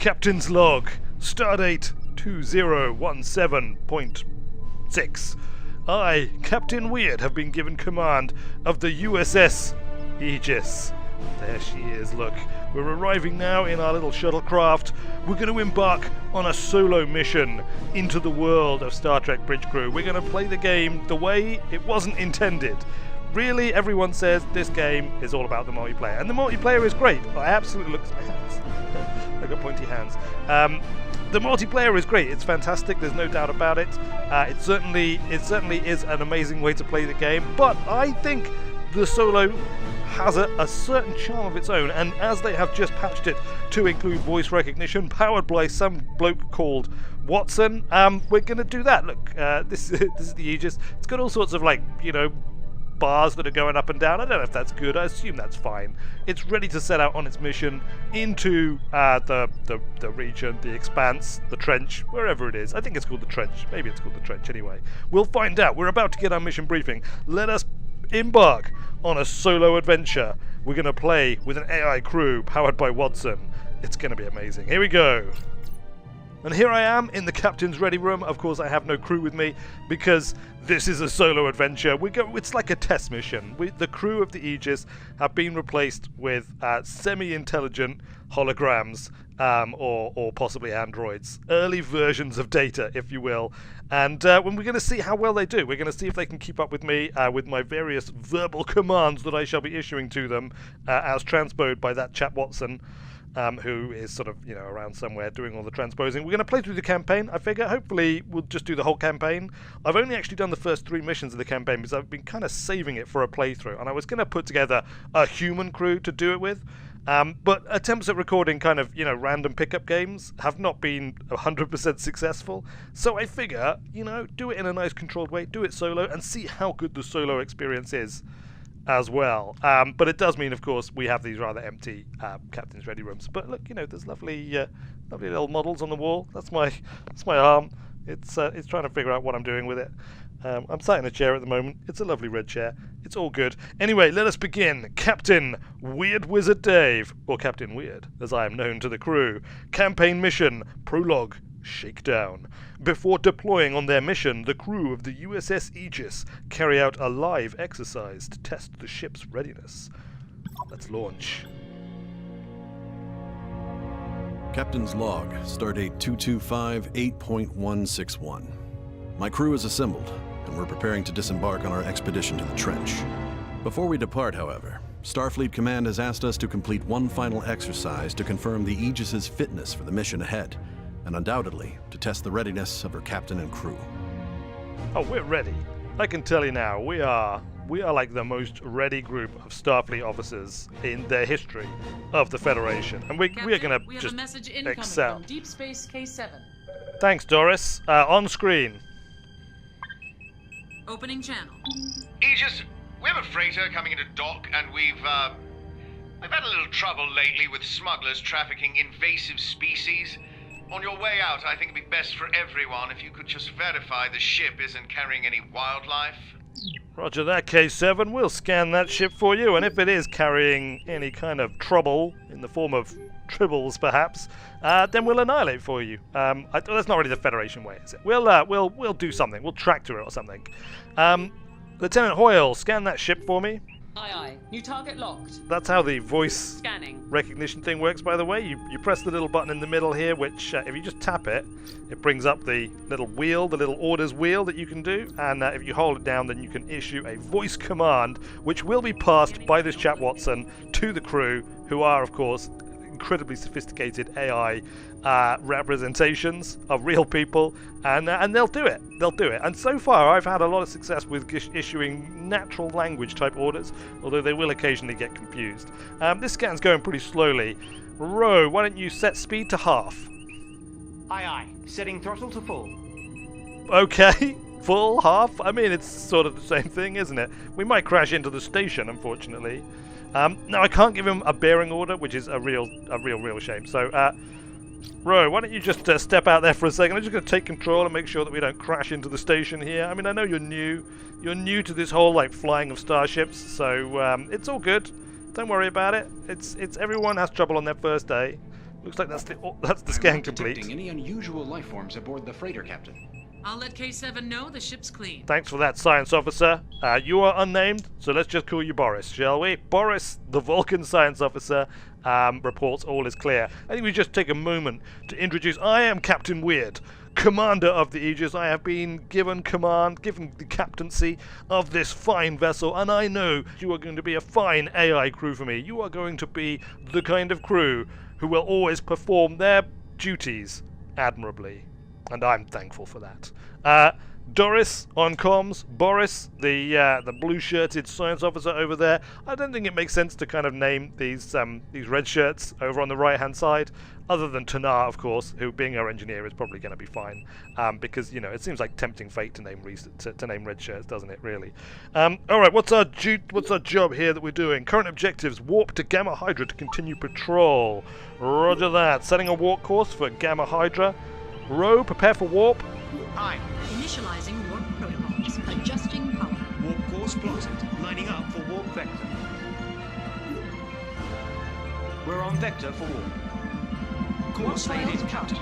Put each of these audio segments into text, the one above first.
Captain's log. Stardate 2017.6. I, Captain Weird, have been given command of the USS Aegis. There she is, look. We're arriving now in our little shuttlecraft. We're going to embark on a solo mission into the world of Star Trek Bridge Crew. We're going to play the game the way it wasn't intended. Really, everyone says this game is all about the multiplayer. And the multiplayer is great. I absolutely look at my hands. I've got pointy hands. The multiplayer is great. It's fantastic. There's no doubt about it. It certainly is an amazing way to play the game. But I think the solo has a certain charm of its own, and as they have just patched it to include voice recognition powered by some bloke called Watson, we're going to do that. Look, this is the Aegis. It's got all sorts of, like, you know, bars that are going up and down. I don't know if that's good. I assume that's fine. It's ready to set out on its mission into the region, the expanse, the trench, wherever it is. I think it's called the trench. Maybe it's called the trench anyway. We'll find out. We're about to get our mission briefing. Let us embark on a solo adventure. We're going to play with an AI crew powered by Watson. It's going to be amazing. Here we go. And here I am in the captain's ready room. Of course, I have no crew with me because this is a solo adventure. It's like a test mission. The crew of the Aegis have been replaced with semi-intelligent holograms or possibly androids. Early versions of Data, if you will. And when we're going to see how well they do. We're going to see if they can keep up with me with my various verbal commands that I shall be issuing to them as transposed by that chap Watson. Who is sort of, you know, around somewhere doing all the transposing. We're going to play through the campaign, I figure. Hopefully we'll just do the whole campaign. I've only actually done the first 3 missions of the campaign because I've been kind of saving it for a playthrough, and I was going to put together a human crew to do it with. But attempts at recording kind of, you know, random pickup games have not been 100% successful. So I figure, you know, do it in a nice controlled way, do it solo, and see how good the solo experience is as well. But it does mean, of course, we have these rather empty captain's ready rooms. But look, you know, there's lovely little models on the wall. That's my arm. It's trying to figure out what I'm doing with it. I'm sat in a chair at the moment. It's a lovely red chair. It's all good. Anyway, let us begin. Captain Weird Wizard Dave, or Captain Weird, as I am known to the crew. Campaign mission, prologue, shakedown. Before deploying on their mission, the crew of the USS Aegis carry out a live exercise to test the ship's readiness. Let's launch. Captain's log, stardate 225-8.161. My crew is assembled, and we're preparing to disembark on our expedition to the trench. Before we depart, however, Starfleet Command has asked us to complete one final exercise to confirm the Aegis's fitness for the mission ahead, and undoubtedly to test the readiness of her captain and crew. Oh, we're ready. I can tell you now, we are like the most ready group of Starfleet officers in the history of the Federation, and we are going to just excel. From Deep Space K7. Thanks, Doris. On screen. Opening channel. Aegis, we have a freighter coming into dock, and we've had a little trouble lately with smugglers trafficking invasive species. On your way out, I think it'd be best for everyone if you could just verify the ship isn't carrying any wildlife. Roger that, K7. We'll scan that ship for you, and if it is carrying any kind of trouble in the form of tribbles, perhaps, then we'll annihilate for you. That's not really the Federation way, is it? We'll do something. We'll tractor it or something. Lieutenant Hoyle, scan that ship for me. Aye aye. New target locked. That's how the voice Scanning. recognition thing works, by the way. You press the little button in the middle here, which if you just tap it, it brings up the little wheel, the little orders wheel that you can do, and if you hold it down, then you can issue a voice command, which will be passed by this chap Watson to the crew, who are, of course, incredibly sophisticated AI representations of real people, and they'll do it. And so far, I've had a lot of success with issuing natural language type orders, although they will occasionally get confused. This scan's going pretty slowly. Ro, why don't you set speed to half? Aye aye. Setting throttle to full. Okay. Full, half? I mean, it's sort of the same thing, isn't it? We might crash into the station, unfortunately. Now, I can't give him a bearing order, which is a real shame. So, Ro, why don't you just step out there for a second? I'm just going to take control and make sure that we don't crash into the station here. I mean, I know you're new. You're new to this whole, like, flying of starships, so it's all good. Don't worry about it. It's everyone has trouble on their first day. Looks like that's the scan I'm not complete. detecting any unusual life forms aboard the freighter, Captain. I'll let K7 know the ship's clean. Thanks for that, science officer. You are unnamed, so let's just call you Boris, shall we? Boris, the Vulcan science officer, reports all is clear. I think we just take a moment to introduce. I am Captain Weird, commander of the Aegis. I have been given the captaincy of this fine vessel, and I know you are going to be a fine AI crew for me. You are going to be the kind of crew who will always perform their duties admirably. And I'm thankful for that. Doris on comms, Boris, the blue-shirted science officer over there. I don't think it makes sense to kind of name these red shirts over on the right-hand side, other than Tanar, of course, who, being our engineer, is probably going to be fine, because it seems like tempting fate to name red shirts, doesn't it? Really. All right, what's our job here that we're doing? Current objectives: warp to Gamma Hydra to continue patrol. Roger that. Setting a warp course for Gamma Hydra. Row, prepare for warp. Aye. Initializing warp protocols. Adjusting power. Warp course plotted. Lining up for warp vector. We're on vector for warp. Course faded, Captain.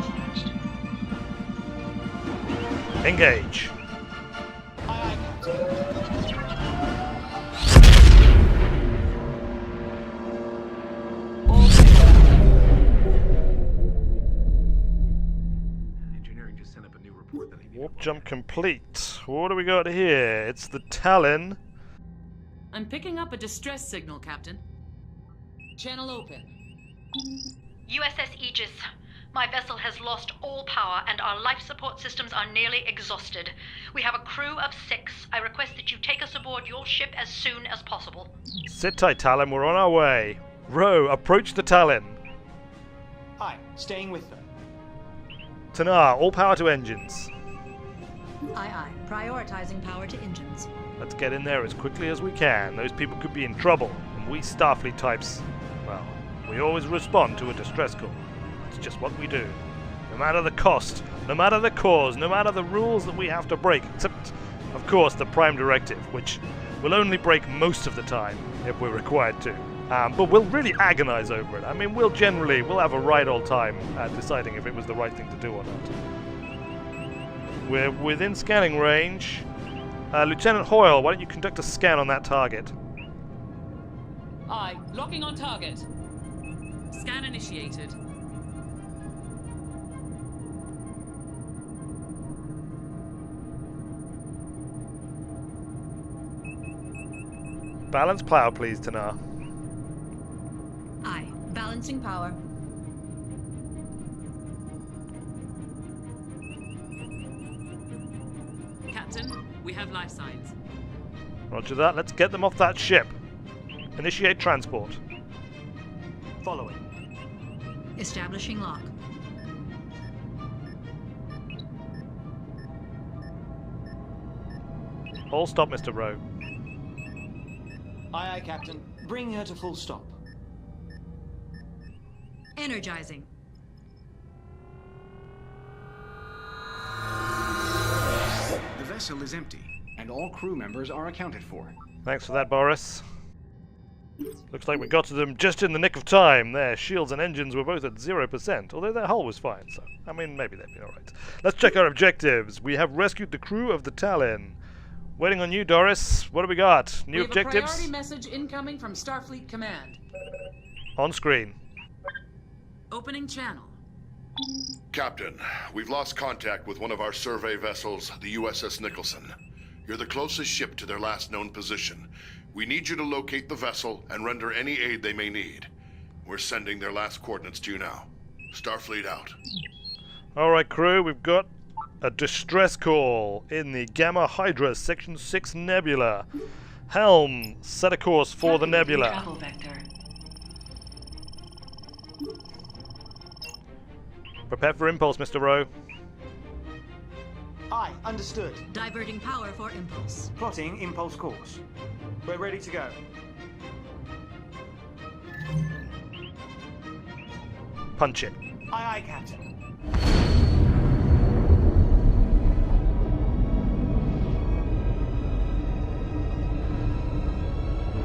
Engage. Aye, Captain. Engineering just sent up a new report that I need. Warp jump complete. What do we got here? It's the Talon. I'm picking up a distress signal, Captain. Channel open. USS Aegis. My vessel has lost all power and our life support systems are nearly exhausted. We have a crew of 6. I request that you take us aboard your ship as soon as possible. Sit tight, Talon. We're on our way. Row, approach the Talon. Aye. Staying with them. Tanar, all power to engines. Aye. Prioritizing power to engines. Let's get in there as quickly as we can. Those people could be in trouble. And we Starfleet types, well, we always respond to a distress call. It's just what we do. No matter the cost, no matter the cause, no matter the rules that we have to break. Except, of course, the Prime Directive, which we'll only break most of the time if we're required to. But we'll really agonize over it. I mean, we'll have a right old time deciding if it was the right thing to do or not. We're within scanning range. Lieutenant Hoyle, why don't you conduct a scan on that target? Aye. Locking on target. Scan initiated. Balance plow, please, Tanar. Aye. Balancing power. Captain, we have life signs. Roger that. Let's get them off that ship. Initiate transport. Following. Establishing lock. All stop, Mr. Rowe. Aye, Captain. Bring her to full stop. Energizing. The vessel is empty, and all crew members are accounted for. Thanks for that, Boris. Looks like we got to them just in the nick of time. Their shields and engines were both at 0%, although their hull was fine, so, I mean, maybe they'd be alright. Let's check our objectives. We have rescued the crew of the Talon. Waiting on you, Doris. What do we got? New We have a objectives? priority message incoming from Starfleet Command. On screen. Opening channel. Captain, we've lost contact with one of our survey vessels, the USS Nicholson. You're the closest ship to their last known position. We need you to locate the vessel and render any aid they may need. We're sending their last coordinates to you now. Starfleet out. Alright, crew, we've got a distress call in the Gamma Hydra Section 6 Nebula. Helm, set a course for the nebula. Travel vector. Prepare for impulse, Mr. Rowe. Aye. Understood. Diverting power for impulse. Plotting impulse course. We're ready to go. Punch it. Aye, Captain.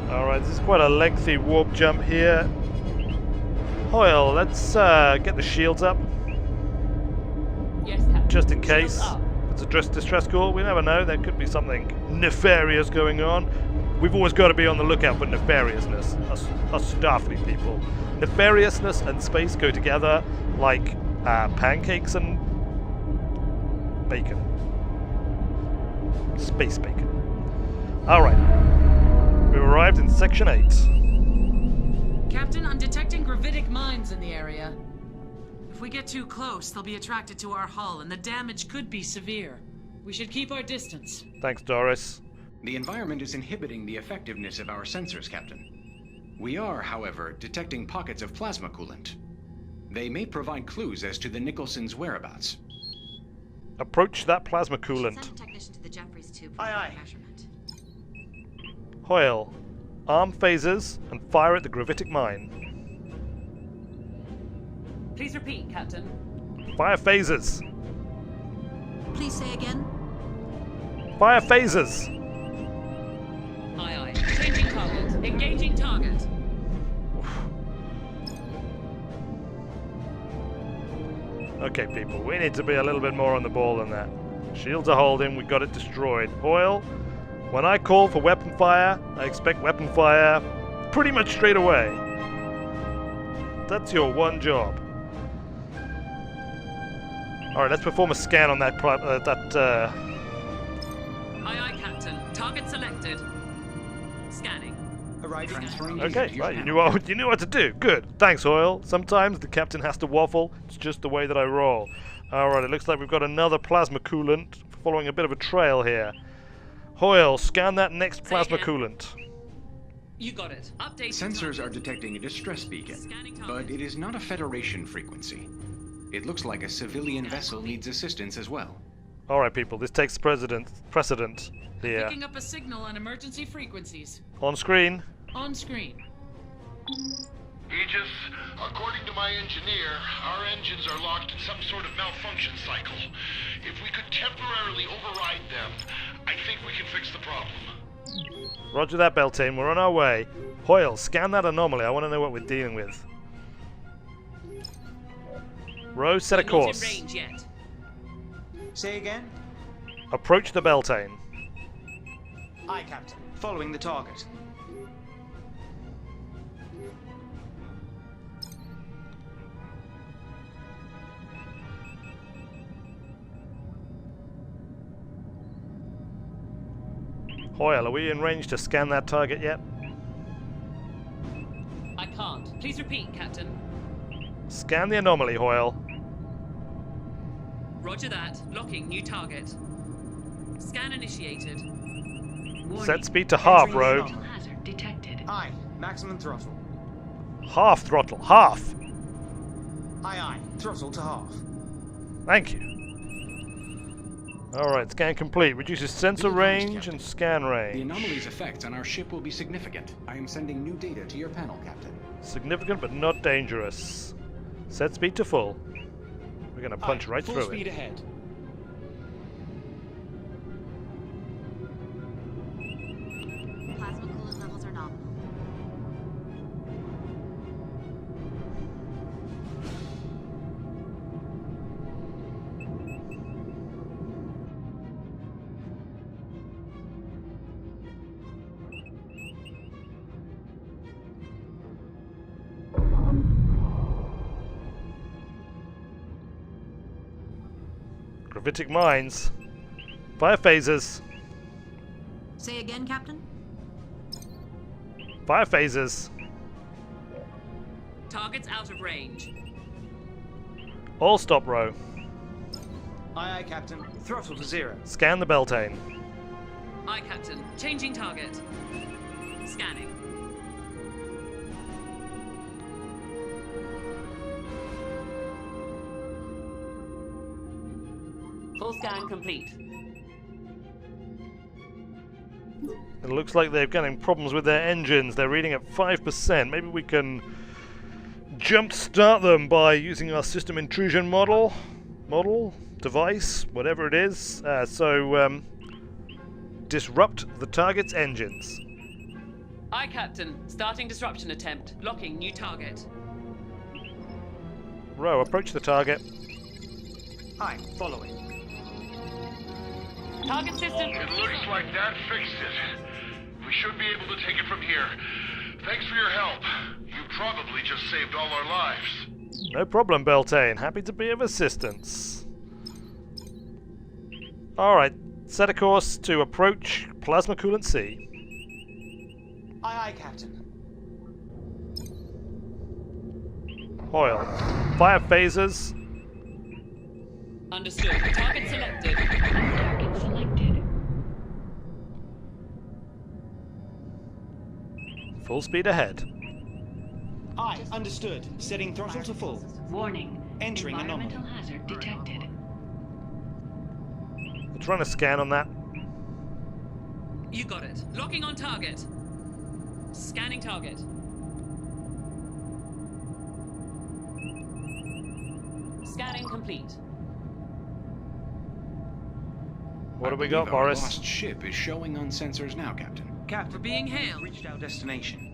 Alright, this is quite a lengthy warp jump here. Hoyle, let's get the shields up, Yes, Captain. just in Shields case. up. If it's a distress call, we never know. There could be something nefarious going on. We've always got to be on the lookout for nefariousness. Us Starfleet people. Nefariousness and space go together like pancakes and bacon. Space bacon. Alright. We've arrived in Section 8. Captain, I'm detecting gravitic mines in the area. If we get too close, they'll be attracted to our hull, and the damage could be severe. We should keep our distance. Thanks, Doris. The environment is inhibiting the effectiveness of our sensors, Captain. We are, however, detecting pockets of plasma coolant. They may provide clues as to the Nicholson's whereabouts. Approach that plasma coolant. Send a technician to the Jeffries tube for Aye, aye. measurement. Hoyle, arm phasers and fire at the gravitic mine. Please repeat, Captain. Fire phasers. Please say again. Fire phasers. Aye, aye. Changing target. Engaging target. Okay, people, we need to be a little bit more on the ball than that. Shields are holding, we got it destroyed. Hoyle, when I call for weapon fire, I expect weapon fire pretty much straight away. That's your one job. Alright, let's perform a scan on that Aye, aye, Captain. Target selected. Scanning. Arriving. Transferring Okay, user to your right, panel. you knew what to do. Good. Thanks, Hoyle. Sometimes the captain has to waffle. It's just the way that I roll. Alright, it looks like we've got another plasma coolant following a bit of a trail here. Hoyle, scan that next plasma again. coolant. You got it. Update. Sensors are detecting a distress beacon, Scanning target. but it is not a Federation frequency. It looks like a civilian vessel needs assistance as well. Alright, people, this takes precedent here. Picking up a signal on emergency frequencies. On screen. On screen. Aegis, according to my engineer, our engines are locked in some sort of malfunction cycle. If we could temporarily override them, I think we can fix the problem. Roger that, Beltane. We're on our way. Hoyle, scan that anomaly. I want to know what we're dealing with. Rose, set a We're not in course. range yet. Say again. Approach the Beltane. Aye, Captain. Following the target. Hoyle, are we in range to scan that target yet? I can't. Please repeat, Captain. Scan the anomaly, Hoyle. Roger that. Locking new target. Scan initiated. Set speed to half, Entering Rogue. the Hazard detected. Aye. Maximum throttle. Half throttle. Half! Aye, aye. Throttle to half. Thank you. Alright, scan complete. Reduces sensor Be advised, range Captain. and scan The range. anomaly's effects on our ship will be significant. I am sending new data to your panel, Captain. Significant but not dangerous. Set speed to full. We're gonna punch Aye. right Full through speed it. ahead. Plasma coolant levels are nominal. Gravitic mines. Fire phasers. Say again, Captain. Fire phasers. Target's out of range. All stop row. Aye, aye, Captain. Throttle to 0. Scan the Beltane. Aye, Captain. Changing target. Scanning. Full scan complete. It looks like they're getting problems with their engines. They're reading at 5%. Maybe we can jump start them by using our system intrusion model, device, whatever it is. Disrupt the target's engines. Aye, Captain. Starting disruption attempt. Locking new target. Row, approach the target. Aye, following. Target system. It looks like that fixed it. We should be able to take it from here. Thanks for your help. You probably just saved all our lives. No problem, Beltane. Happy to be of assistance. Alright, set a course to approach Plasma Coolant C. Aye, aye, Captain. Hoyle, fire phasers. Understood. Target selected. Target selected. Full speed ahead. Aye, understood. Setting throttle to full. Warning. Entering anomaly. Environmental hazard detected. Let's run a scan on that. You got it. Locking on target. Scanning target. Scanning complete. What do we I got, believe our Boris? lost ship is showing on sensors now, Captain. We're Captain, being hailed. reached our destination.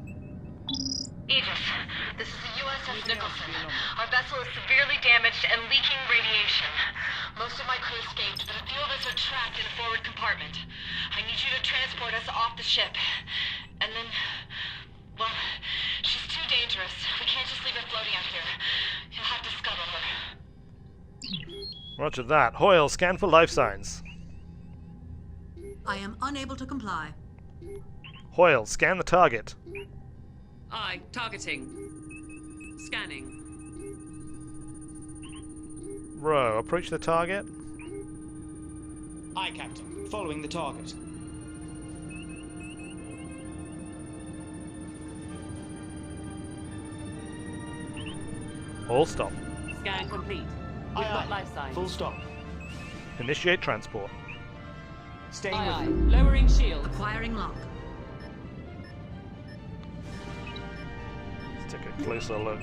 Aegis, this is the USS Nicholson. Our vessel is severely damaged and leaking radiation. Most of my crew escaped, but a few of us are trapped in a forward compartment. I need you to transport us off the ship. And then, well, she's too dangerous. We can't just leave her floating out here. You'll have to scuttle her. Roger that. Hoyle, scan for life signs. I am unable to comply. Hoyle, scan the target. Aye, targeting. Scanning. Row, approach the target. Aye, Captain. Following the target. All stop. Scan complete. We've Aye, got aye. life signs. Full stop. Initiate transport. Staying Aye, aye. with you. Lowering shield. Acquiring lock. Let's take a closer look.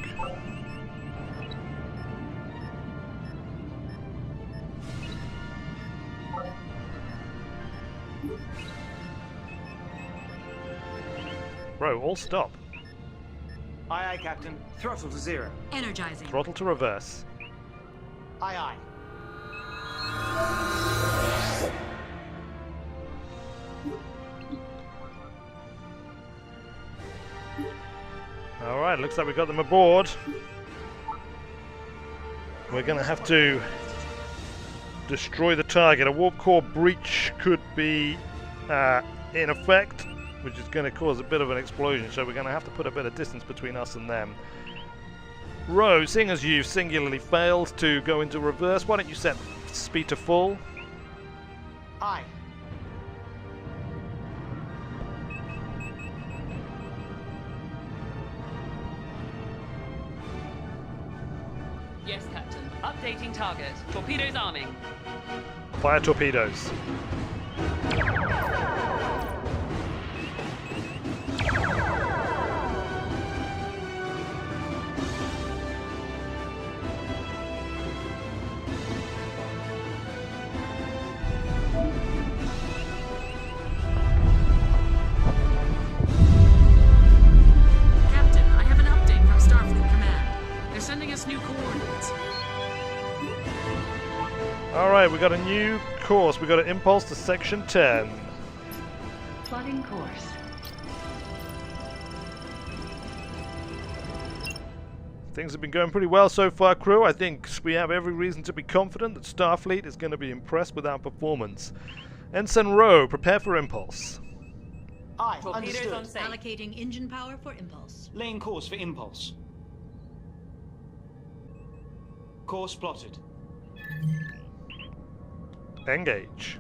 Row, all stop. Aye, aye, Captain. Throttle to 0. Energizing. Throttle to reverse. Aye, aye. Alright, looks like we got them aboard. We're gonna have to destroy the target. A warp core breach could be in effect, which is going to cause a bit of an explosion, so we're going to have to put a bit of distance between us and them. Row, seeing as you've singularly failed to go into reverse, why don't you set speed to full? Aye. Yes, Captain. Updating target. Torpedoes arming. Fire torpedoes. Captain, I have an update from Starfleet Command. They're sending us new coordinates. Alright, we got a new course. We got an impulse to section 10. Plotting course. Things have been going pretty well so far, crew. I think we have every reason to be confident that Starfleet is going to be impressed with our performance. Ensign Rowe, prepare for impulse. Aye, Torpedoes understood. on safe. Allocating engine power for impulse. Laying course for impulse. Course plotted. Engage.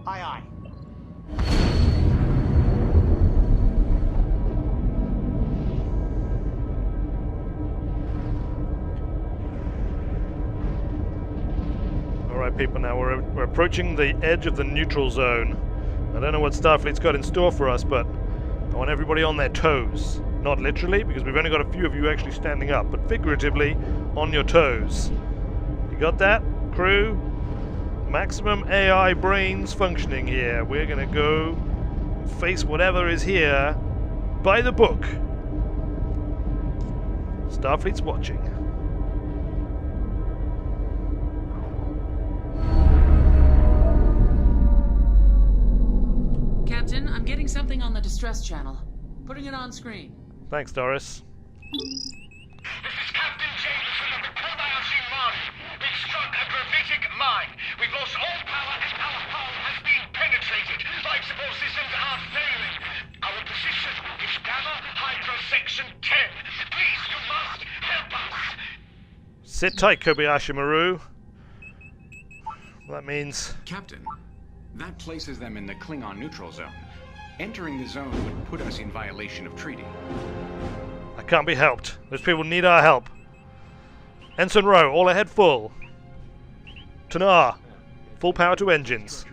Aye, aye. Alright people, now we're approaching the edge of the neutral zone. I don't know what Starfleet's got in store for us, but I want everybody on their toes. Not literally, because we've only got a few of you actually standing up, but figuratively, on your toes. You got that, crew? Maximum AI brains functioning here. We're gonna go face whatever is here by the book. Starfleet's watching. distress channel. Putting it on screen. Thanks, Doris. This is Captain Jameson of the Kobayashi Mine. We've struck a gravitic mine. We've lost all power and our hull has been penetrated. Life support systems are failing. Our position is Gamma Hydra Section 10. Please, you must help us. Sit tight, Kobayashi Maru. That means... Captain, that places them in the Klingon neutral zone. Entering the zone would put us in violation of treaty. I can't be helped. Those people need our help. Ensign Rowe, all ahead full. Tanar, full power to engines.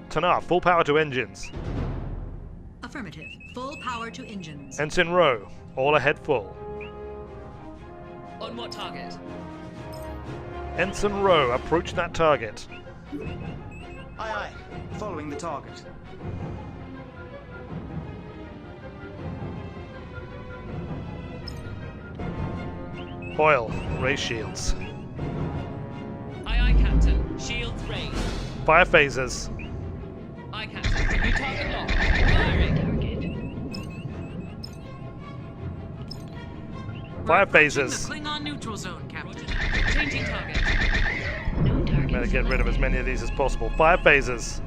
Tanar, full power to engines. Affirmative. Full power to engines. Ensign Rowe, all ahead full. On what target? Ensign Rowe, approach that target. Aye, aye. Following the target. Oil, raise shields. Aye, aye, Captain. Shields raised. Fire phasers. Aye, Captain. New target locked. Firing. Fire Approaching phasers. the Klingon neutral zone, Captain. Changing target. Better get rid of as many of these as possible. Fire phasers.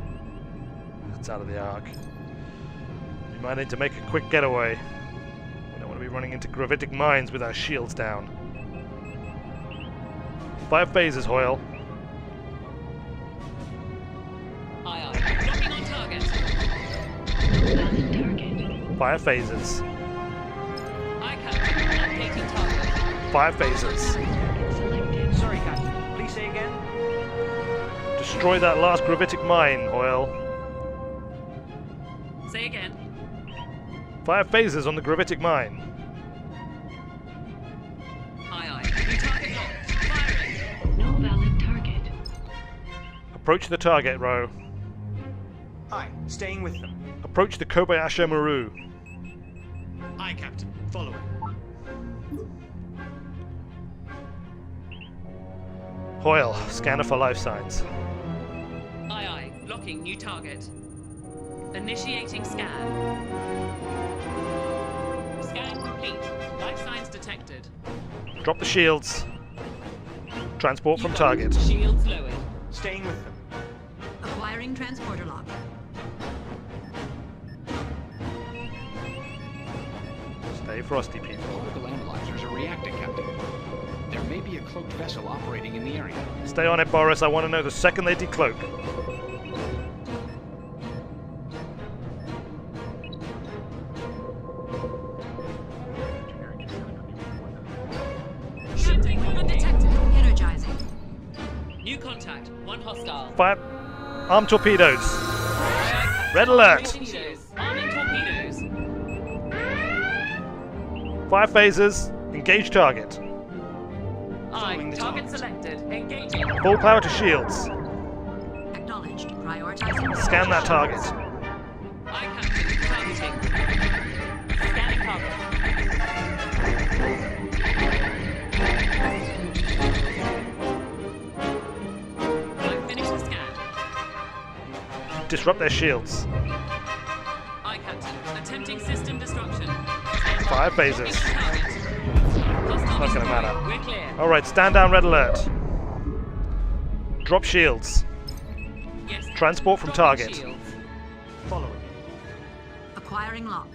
It's out of the arc. We might need to make a quick getaway. We don't want to be running into gravitic mines with our shields down. Fire phasers, Hoyle. Aye, aye. Locking on target. Fire phasers. Aye, Captain. Updating target. Fire phasers. Sorry, Captain. Please say again. Destroy that last gravitic mine, Hoyle. Say again. Fire phasers on the gravitic mine. Aye, aye. New target locked. Firing. No valid target. Approach the target, Rowe. Aye, staying with them. Approach the Kobayashi Maru. Aye, Captain. Following. Hoyle, scanner for life signs. Aye, aye. Locking new target. Initiating scan. Scan complete. Life signs detected. Drop the shields. Transport from target. Shields lowered. Staying with them. Acquiring transporter lock. Stay frosty, people. Particle analyzers are reacting, Captain. There may be a cloaked vessel operating in the area. Stay on it, Boris. I want to know the second they decloak. Shunning undetected. Energizing. New contact. One hostile. Fire. Armed torpedoes. Red alert. Torpedoes. Arming torpedoes. Fire phasers. Engage target. Aye. Target selected. Engaging. Full power to shields. Acknowledged. Prioritizing. Scan that target. Aye, Captain. Targeting. Scanning target. Aye, finish the scan. Disrupt their shields. Aye, Captain. Attempting system disruption. Fire phasers. Not gonna matter. We're clear. Alright, stand down, red alert. Drop shields. Yes. Transport from Dropping target. shields. Following. Acquiring lock.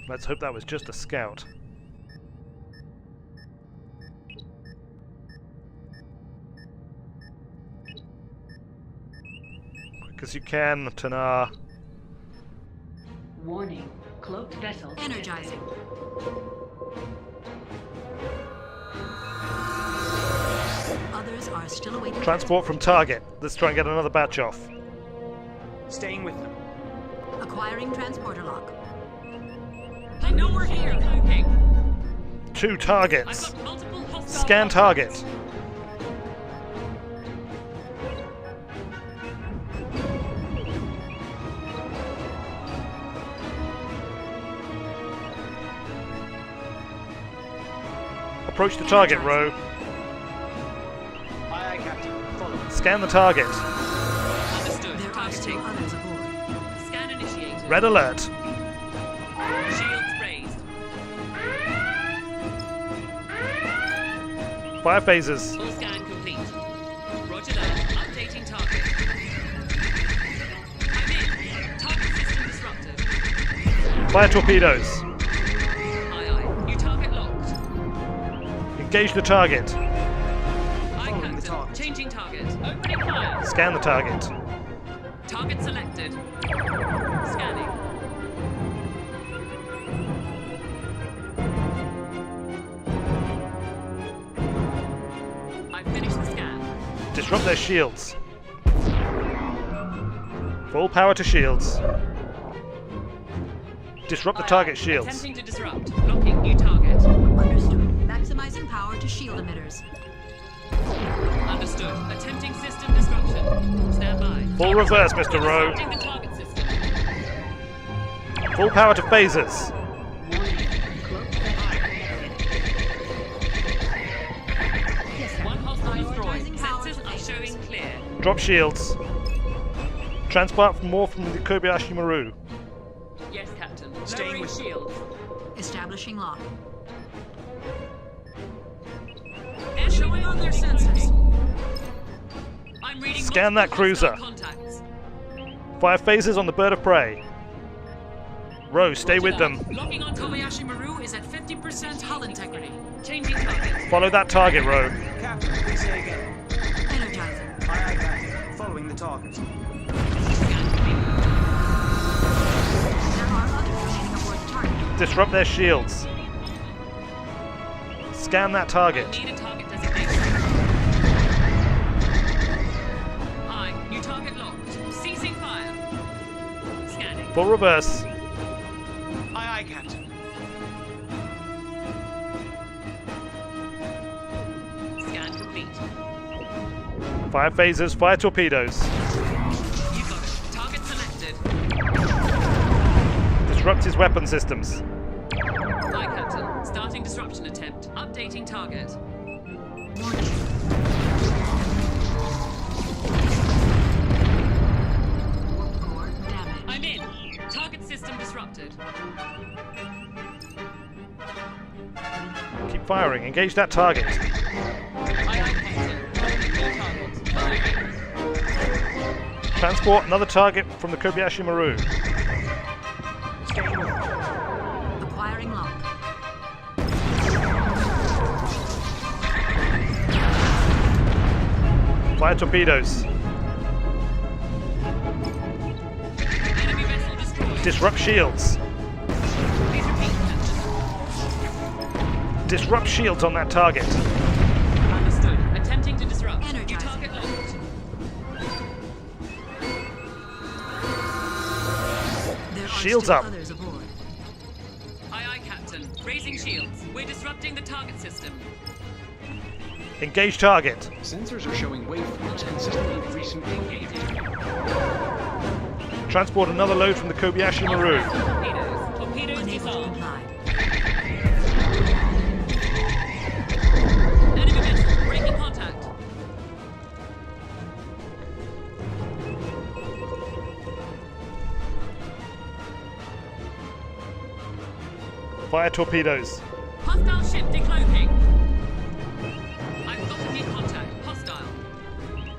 Let's hope that was just a scout. Quick as you can, Tanar. Warning. Cloaked vessel. Energizing. Others are still awaiting. Transport from target. Let's try and get another batch off. Staying with them. Acquiring transporter lock. I know we're here. Cloaking. 2 I've targets. got multiple hostile Scan targets. target. Approach the target, Row. Aye, aye, Captain. Follow. Scan the target. Understood. There are still Targeting. others aboard. Scan initiated. Red alert. Shields raised. Fire phasers. Full scan complete. Roger that. Updating target. I'm in. Target system disrupted. Fire torpedoes. Aye, aye. New target locked. Engage the target. Aye, Following the Captain. target. Changing target. Opening fire. Scan the target. Target selected. Scanning. I've finished the scan. Disrupt their shields. Full power to shields. Disrupt the Aye, target aye. shields. Attempting to disrupt. Blocking new target. Understood. Maximizing power to shield emitters. Understood. Attempting system disruption. Stand by. Full reverse, Mr. Rowe. Disrupting the target system. Full power to phasers. One hostile destroyed. Prioritizing power Sensors to are phasers. showing clear. Drop shields. Transport more from the Kobayashi Maru. Yes, Captain. Staying Lowering with- shields. Establishing lock. They're showing on their sensors. I'm reading Scan that multiple hostile cruiser. contacts. Fire phasers on the bird of prey. Row, stay with them. Locking on Kobayashi Maru is at 50% hull integrity. Changing target. Follow that target, Row. Captain, please say again. Energizing. Aye, aye, Captain. Following the target. Scan complete. There are others remaining aboard the target. Disrupt their shields. Scan that target. Need a target designation. Aye. New target locked. Ceasing fire. Scanning. Full reverse. Aye, aye, Captain. Scan complete. Fire phasers, fire torpedoes. You got it. Target selected. Disrupt his weapon systems. Aye, Captain. Starting disruption attempt. Updating target. Warp core damaged. I'm in. Target system disrupted. Keep firing. Engage that target. Aye, aye, Captain. New target. Transport another target from the Kobayashi Maru. Staying with. Acquiring lock. Fire torpedoes. Enemy vessel destroyed. Disrupt shields. Please repeat, Captain. Disrupt shields on that target. Understood. Attempting to disrupt. New Energizing. target locked. There are Shields still up. others aboard. Aye, aye, Captain. Raising shields. We're disrupting the target system. Engage target. Sensors are showing waveforms consistent with recent engagement. Transport another load from the Kobayashi Maru. Torpedoes. Torpedoes Unable to disarmed. comply. Enemy vessel. Breaking contact. Fire torpedoes. Hostile ship decloaking. I've got a new contact. Hostile.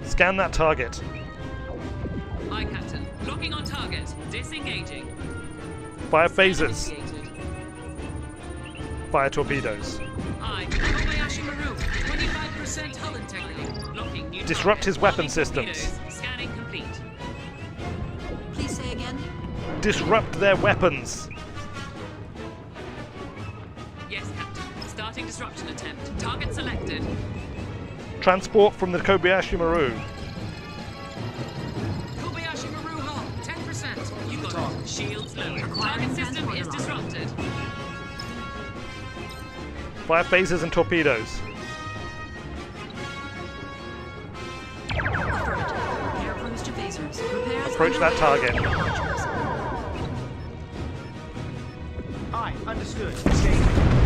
Scan that target. Aye, Captain. Locking on target. Disengaging. Fire phasers. Initiated. Fire torpedoes. Aye. Kobayashi Maru. 25% hull integrity. Locking new Disrupt target. his weapon Arming systems. torpedoes. Scanning complete. Please say again. Disrupt their weapons. Yes, Captain. Starting disruption attempt. Target selected. Transport from the Kobayashi Maru. Kobayashi Maru hull. 10%. You got Target. it. Shields lowered. Acquiring Target system transporter is lock. disrupted. Fire phasers and torpedoes. Affirmative. Air crews to phasers. Repairs Approach that underway. target. Launchers. Aye, understood. Staying with.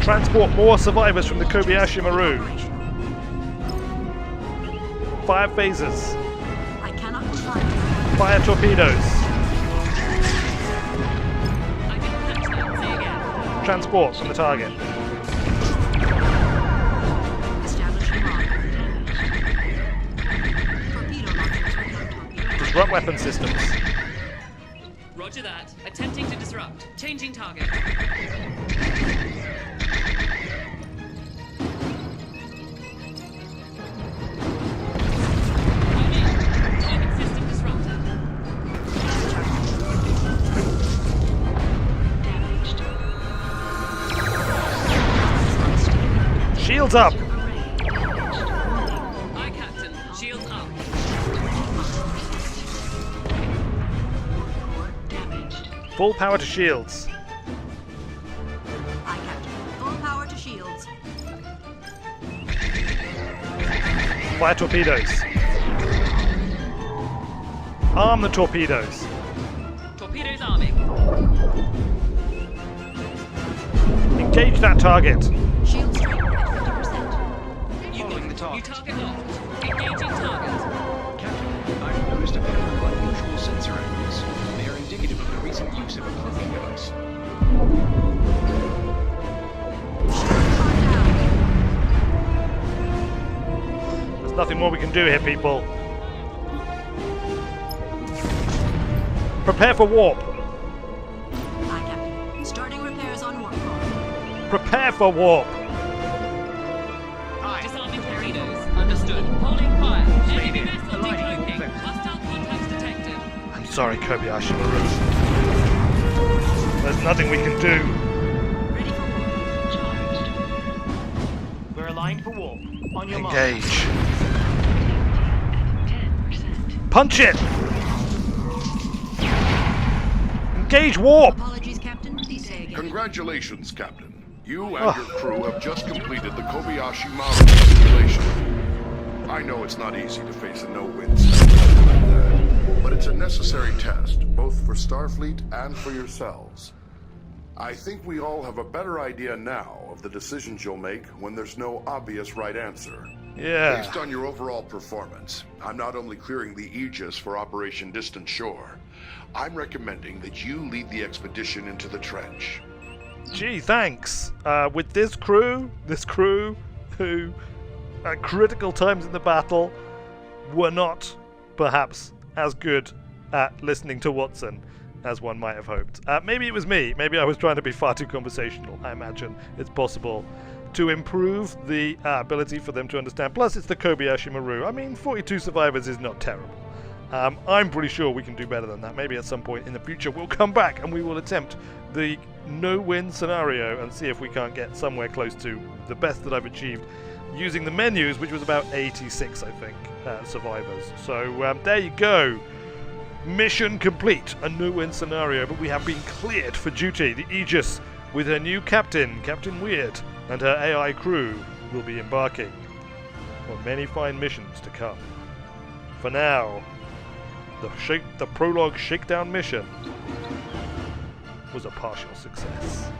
Transport more survivors from the Kobayashi Maru. Fire phasers. I cannot comply. Fire torpedoes. I didn't catch that. Say again. Transport from the target. Establishing lock. Torpedo launchers without torpedo. Disrupt weapon systems. Roger that. Attempting to disrupt. Changing target. Target system disrupted. Shields up. Aye, Captain. Shields up. Full power to shields. Aye, Captain. Full power to shields. Fire torpedoes. Arm the torpedoes. Torpedoes arming. Engage that target. Shield strength at 50%. Following the New target. target locked. Engaging target. Captain, I've noticed a pattern of unusual sensor angles. They are indicative of the recent use of a cloaking device. There's nothing more we can do here, people. Prepare for warp. Aye, Captain. Starting repairs on warp core. Prepare for warp. Disarming torpedoes. Understood. Holding fire. Enemy vessel decloaking. Hostile contacts detected. I'm sorry, Kobayashi Maru. There's nothing we can do. Ready for warp. Charged. We're aligned for warp. On your mark. Engage. Punch it! Engage warp! Apologies, Captain. Please say again. Congratulations, Captain. You and your crew have just completed the Kobayashi Maru simulation. I know it's not easy to face a no-win situation like that, but it's a necessary test, both for Starfleet and for yourselves. I think we all have a better idea now of the decisions you'll make when there's no obvious right answer. Yeah. Based on your overall performance, I'm not only clearing the Aegis for Operation Distant Shore, I'm recommending that you lead the expedition into the trench. Gee, thanks. With this crew who, at critical times in the battle, were not, perhaps, as good at listening to Watson as one might have hoped. Maybe it was me. Maybe I was trying to be far too conversational. I imagine it's possible to improve the ability for them to understand. Plus, it's the Kobayashi Maru. I mean, 42 survivors is not terrible. I'm pretty sure we can do better than that. Maybe at some point in the future we'll come back and we will attempt the no-win scenario and see if we can't get somewhere close to the best that I've achieved using the menus, which was about 86, I think, survivors. So there you go. Mission complete. A no-win scenario, but we have been cleared for duty. The Aegis, with her new captain, Captain Weird, and her AI crew will be embarking on many fine missions to come. For now, the prologue shakedown mission was a partial success.